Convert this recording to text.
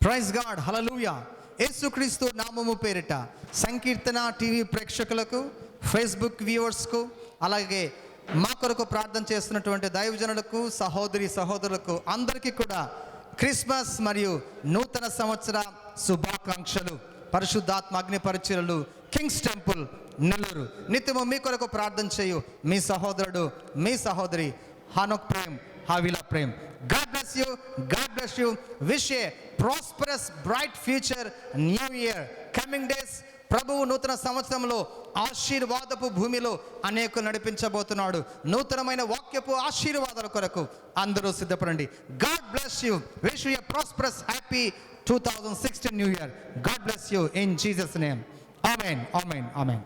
Praise God, హల్లెలూయా. యేసుక్రీస్తు నామము పేరిట సంకీర్తన టీవీ ప్రేక్షకులకు, ఫేస్బుక్ వ్యూవర్స్కు, అలాగే మా కొరకు ప్రార్థన చేస్తున్నటువంటి దైవజనులకు, సహోదరి సహోదరులకు అందరికీ కూడా క్రిస్మస్ మరియు నూతన సంవత్సర శుభాకాంక్షలు. పరిశుద్ధాత్మ అగ్ని పరిచర్యలు, కింగ్స్ టెంపుల్ నెల్లూరు. నిత్యము మీ కొరకు ప్రార్థన చేయు మీ సహోదరుడు, మీ సహోదరి Enoch Prem, హావిలా Prem. God bless you. God bless you. Wish a prosperous, bright future, new year. Coming days, ప్రభువు నూతన సంవత్సరంలో ఆశీర్వాదపు భూమిలో అనేకులు నడిపించబోతున్నాడు. నూతనమైన వాక్యపు ఆశీర్వాదాల కొరకు అందరూ సిద్ధపడండి. God bless you. Wish you a prosperous, happy 2016 new year. God bless you in Jesus name. Amen. Amen. Amen.